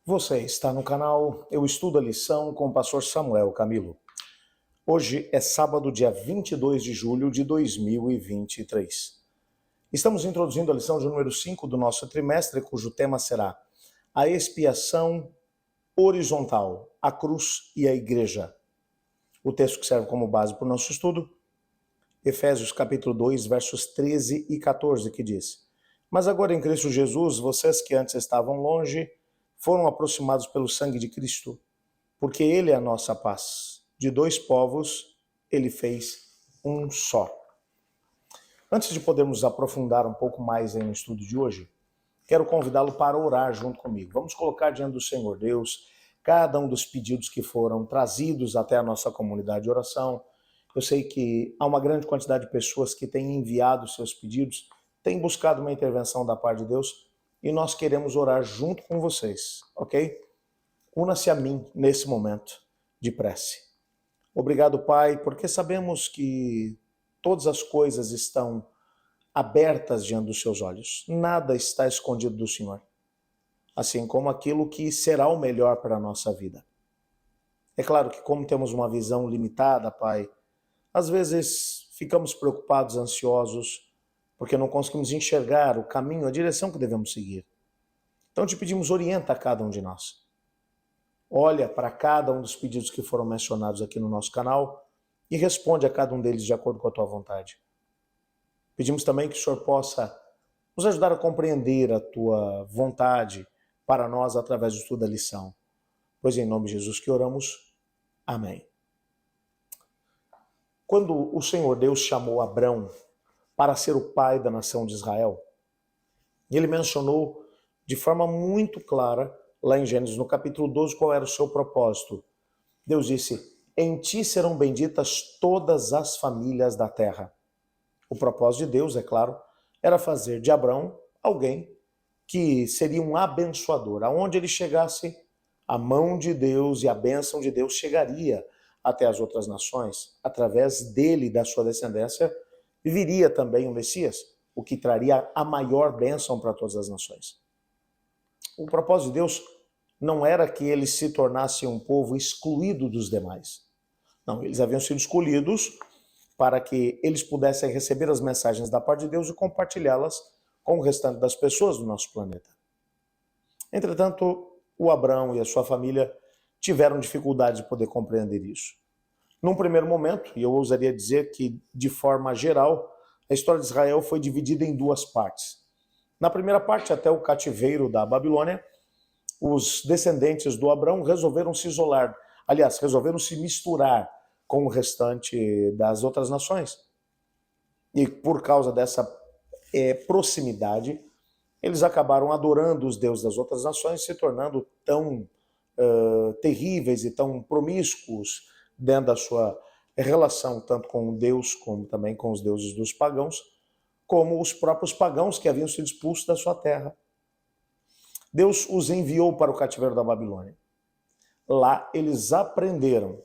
Você está no canal Eu Estudo a Lição com o pastor Samuel Camilo. Hoje é sábado, dia 22 de julho de 2023. Estamos introduzindo a lição de número 5 do nosso trimestre, cujo tema será a expiação horizontal, a cruz e a igreja. O texto que serve como base para o nosso estudo, Efésios capítulo 2, versos 13 e 14, que diz: Mas agora em Cristo Jesus, vocês que antes estavam longe, foram aproximados pelo sangue de Cristo, porque Ele é a nossa paz. De dois povos, Ele fez um só. Antes de podermos aprofundar um pouco mais no estudo de hoje, quero convidá-lo para orar junto comigo. Vamos colocar diante do Senhor Deus cada um dos pedidos que foram trazidos até a nossa comunidade de oração. Eu sei que há uma grande quantidade de pessoas que têm enviado seus pedidos, têm buscado uma intervenção da parte de Deus, e nós queremos orar junto com vocês, ok? Una-se a mim nesse momento de prece. Obrigado, Pai, porque sabemos que todas as coisas estão abertas diante dos seus olhos. Nada está escondido do Senhor. Assim como aquilo que será o melhor para a nossa vida. É claro que como temos uma visão limitada, Pai, às vezes ficamos preocupados, ansiosos, porque não conseguimos enxergar o caminho, a direção que devemos seguir. Então te pedimos, orienta a cada um de nós. Olha para cada um dos pedidos que foram mencionados aqui no nosso canal e responde a cada um deles de acordo com a tua vontade. Pedimos também que o Senhor possa nos ajudar a compreender a tua vontade para nós através do estudo da lição. Pois em nome de Jesus que oramos. Amém. Quando o Senhor Deus chamou Abrão para ser o pai da nação de Israel, ele mencionou de forma muito clara, lá em Gênesis, no capítulo 12, qual era o seu propósito. Deus disse: em ti serão benditas todas as famílias da terra. O propósito de Deus, é claro, era fazer de Abrão alguém que seria um abençoador. Aonde ele chegasse, a mão de Deus e a bênção de Deus chegaria até as outras nações. Através dele e da sua descendência, viria também o Messias, o que traria a maior bênção para todas as nações. O propósito de Deus não era que eles se tornassem um povo excluído dos demais. Não, eles haviam sido escolhidos para que eles pudessem receber as mensagens da parte de Deus e compartilhá-las com o restante das pessoas do nosso planeta. Entretanto, o Abrão e a sua família tiveram dificuldade de poder compreender isso. Num primeiro momento, e eu ousaria dizer que de forma geral, a história de Israel foi dividida em duas partes. Na primeira parte, até o cativeiro da Babilônia, os descendentes do Abrão resolveram se isolar, aliás, resolveram se misturar com o restante das outras nações. E por causa dessa proximidade, eles acabaram adorando os deuses das outras nações, se tornando tão terríveis e tão promíscuos dentro da sua relação, tanto com Deus como também com os deuses dos pagãos, como os próprios pagãos que haviam sido expulsos da sua terra. Deus os enviou para o cativeiro da Babilônia. Lá eles aprenderam,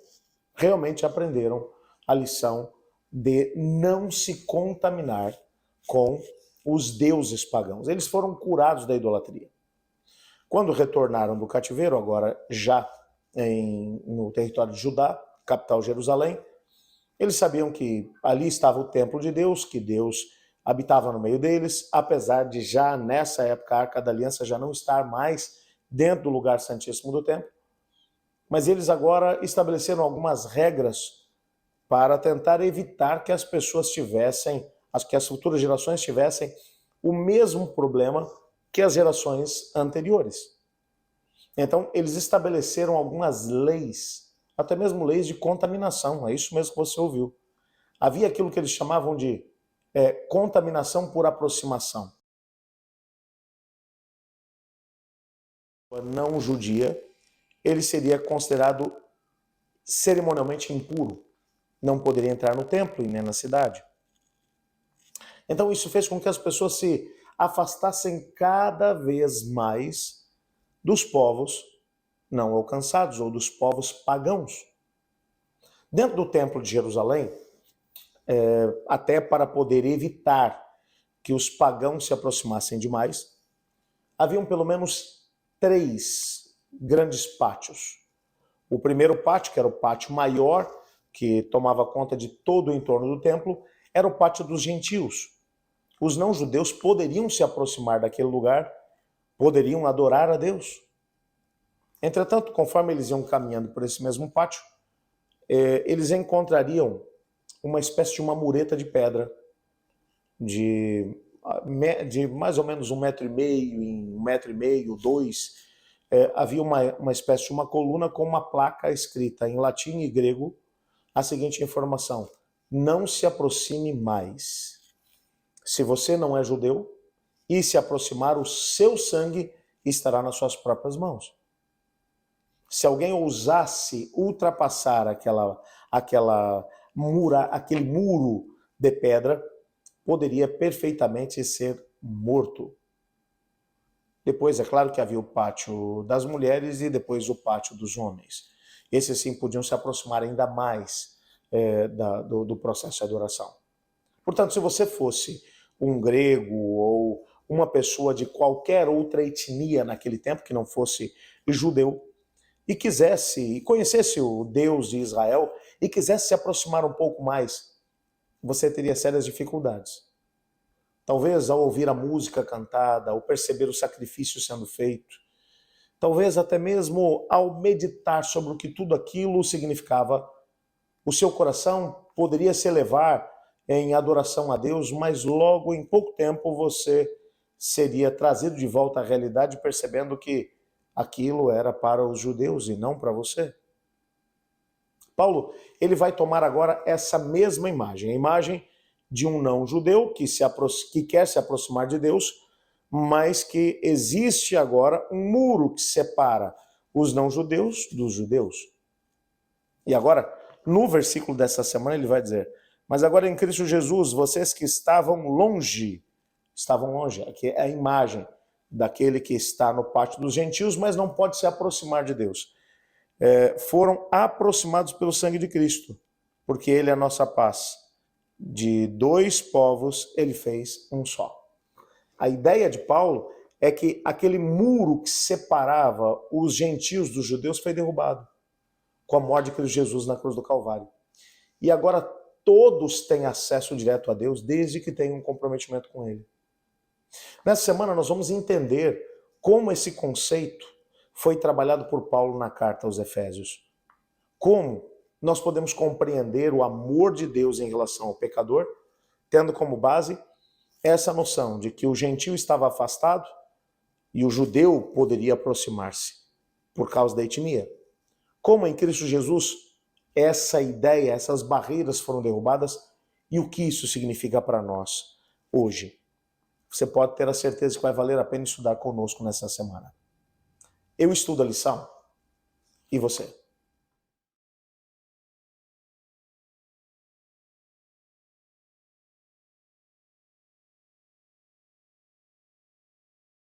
realmente aprenderam a lição de não se contaminar com os deuses pagãos. Eles foram curados da idolatria. Quando retornaram do cativeiro, agora já no território de Judá, capital Jerusalém, eles sabiam que ali estava o templo de Deus, que Deus habitava no meio deles, apesar de já nessa época a Arca da Aliança já não estar mais dentro do lugar santíssimo do templo. Mas eles agora estabeleceram algumas regras para tentar evitar que as pessoas tivessem, que as futuras gerações tivessem o mesmo problema que as gerações anteriores. Então, eles estabeleceram algumas leis, até mesmo leis de contaminação, é isso mesmo que você ouviu. Havia aquilo que eles chamavam de contaminação por aproximação. Não judia, ele seria considerado cerimonialmente impuro. Não poderia entrar no templo e nem na cidade. Então isso fez com que as pessoas se afastassem cada vez mais dos povos não alcançados ou dos povos pagãos. Dentro do templo de Jerusalém, até para poder evitar que os pagãos se aproximassem demais, haviam pelo menos 3 grandes pátios. O primeiro pátio, que era o pátio maior, que tomava conta de todo o entorno do templo, era o pátio dos gentios. Os não-judeus poderiam se aproximar daquele lugar, poderiam adorar a Deus. Entretanto, conforme eles iam caminhando por esse mesmo pátio, eles encontrariam uma espécie de uma mureta de pedra de mais ou menos 1,5 m em 1,5 m, 2. Havia uma espécie de uma coluna com uma placa escrita em latim e grego a seguinte informação: não se aproxime mais. Se você não é judeu e se aproximar, o seu sangue estará nas suas próprias mãos. Se alguém ousasse ultrapassar aquele muro de pedra, poderia perfeitamente ser morto. Depois, é claro que havia o pátio das mulheres e depois o pátio dos homens. Esses sim podiam se aproximar ainda mais do processo de adoração. Portanto, se você fosse um grego ou uma pessoa de qualquer outra etnia naquele tempo, que não fosse judeu, e conhecesse o Deus de Israel e quisesse se aproximar um pouco mais, você teria sérias dificuldades. Talvez ao ouvir a música cantada, ao perceber o sacrifício sendo feito, talvez até mesmo ao meditar sobre o que tudo aquilo significava, o seu coração poderia se elevar em adoração a Deus, mas logo em pouco tempo você seria trazido de volta à realidade, percebendo que aquilo era para os judeus e não para você. Paulo, ele vai tomar agora essa mesma imagem, a imagem de um não-judeu que quer se aproximar de Deus, mas que existe agora um muro que separa os não-judeus dos judeus. E agora, no versículo dessa semana, ele vai dizer: mas agora em Cristo Jesus, vocês que estavam longe, aqui é a imagem daquele que está no pátio dos gentios, mas não pode se aproximar de Deus. Foram aproximados pelo sangue de Cristo, porque ele é a nossa paz. De dois povos ele fez um só. A ideia de Paulo é que aquele muro que separava os gentios dos judeus foi derrubado com a morte de Cristo Jesus na cruz do Calvário. E agora todos têm acesso direto a Deus, desde que tenham um comprometimento com ele. Nessa semana nós vamos entender como esse conceito foi trabalhado por Paulo na carta aos Efésios. Como nós podemos compreender o amor de Deus em relação ao pecador, tendo como base essa noção de que o gentio estava afastado e o judeu poderia aproximar-se por causa da etnia. Como em Cristo Jesus essa ideia, essas barreiras foram derrubadas e o que isso significa para nós hoje. Você pode ter a certeza que vai valer a pena estudar conosco nessa semana. Eu estudo a lição e você?